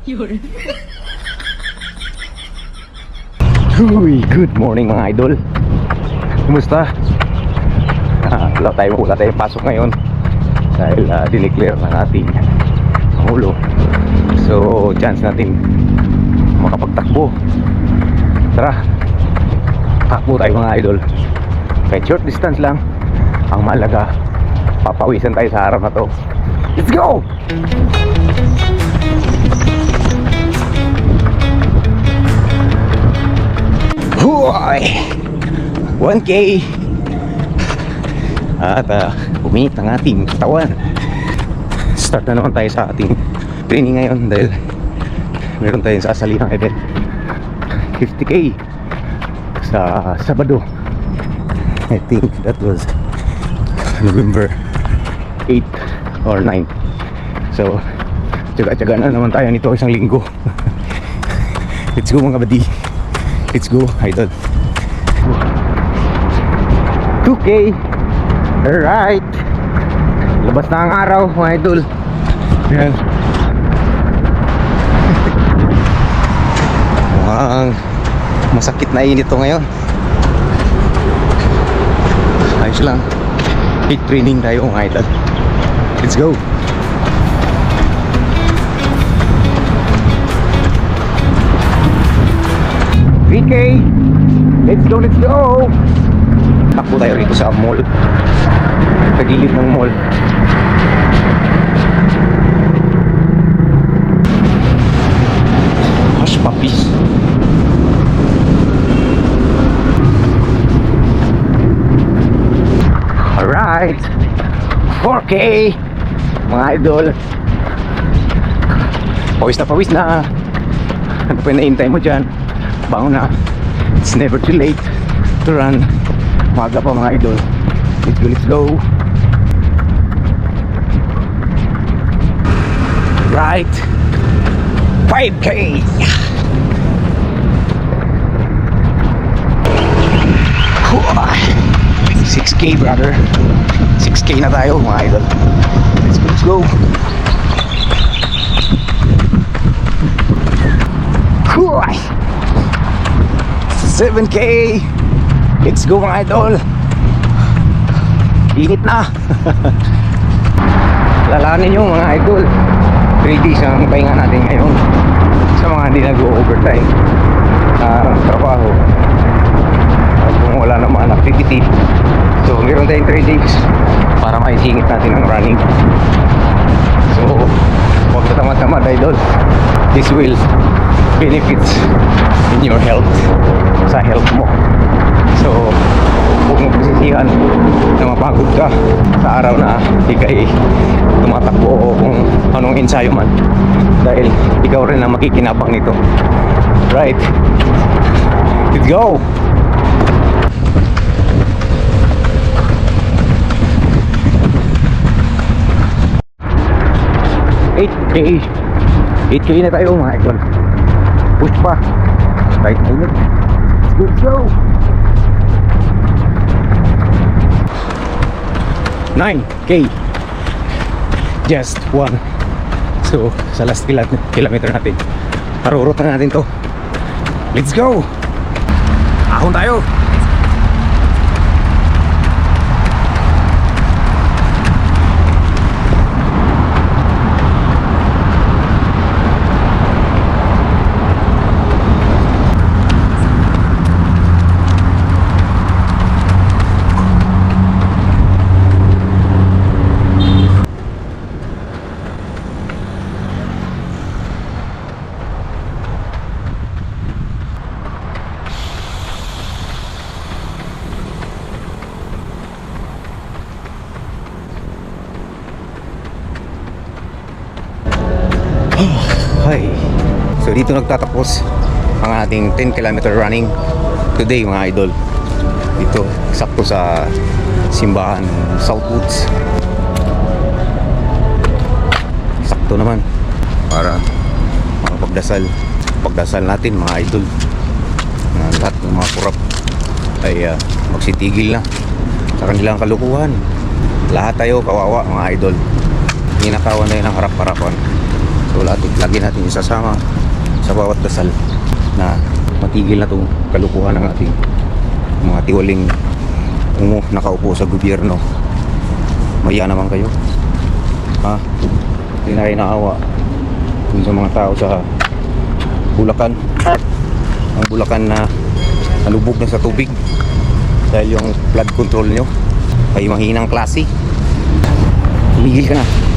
Uy, good morning mga idol. Kumusta? Wala tayong pasok ngayon dahil dineclare ng ating Pangulo. So chance natin makapagtakbo. Tara, takbo tayo mga idol. Kahit short distance lang, ang mahalaga papawisan tayo sa araw na to. Let's go! Huwag! 1K! At uminit ang ating katawan. Start na naman tayo sa ating training ngayon dahil meron tayong sasalihang event, 50K sa Sabado. I think that was November 8 or 9. So tsaga-tsaga na naman tayo nito isang linggo. Let's go mga buddy. Let's go idol. 2K. Alright. Labas na ang araw mga idol. Yan. Mukhang masakit na init to ngayon. Ayos lang. Heat training tayo mga idol. Let's go. VK. Let's go, let's go. Takbo tayo rito sa mall. Sa gilid ng mall. Hush puppies. Alright, 4K mga idol. Pawis na. Ano pa yung naintay mo dyan? Bangon na. It's never too late to run. Maga pa mga idol. Let's go, let's go. Right, 5K. 6K brother. 6K na tayo mga idol. Let's go, let's go. Huwag! 7K. Let's go mga idol. Init na. Lalanin nyo mga idol, 3 days ang pahinga natin ngayon. Sa mga hindi nag-overtime trabaho, kung wala naman activity, so meron tayong 3 days para maisingit natin ang running. So huwag na tamad-tamad idol. This will benefits in your health, sa health mo. So huwag mo pasisihan na mapagod ka sa araw na ikay tumatakbo o kung anong ensayo man, dahil ikaw rin ang makikinabang nito. Right, let's go. $8K na tayo mga idol. Push pa. Right, init. Let's go. 9K. Just one. So sa last kilometer natin, parurot na natin to. Let's go. Ahon tayo. Hi. So dito nagtatapos ang ating 10 km running today mga idol. Dito sakto sa simbahan Southwoods. Sakto naman para pagdasal natin mga idol na lahat ng mga kurap ay magsitigil na sa kanilang kalukuhan. Lahat tayo kawawa mga idol, ninakawan na yun ang harap-harapan. So ito lagi natin isasama sa bawat dasal na matigil na itong kalukuhan ng ating mga tiwaling nakaupo sa gobyerno. Maya naman kayo, ha? Hindi na kayo naawa dun sa mga tao sa Bulacan. Ang Bulacan na nalubog na sa tubig dahil yung flood control nyo ay mahinang klase. Tumigil ka na.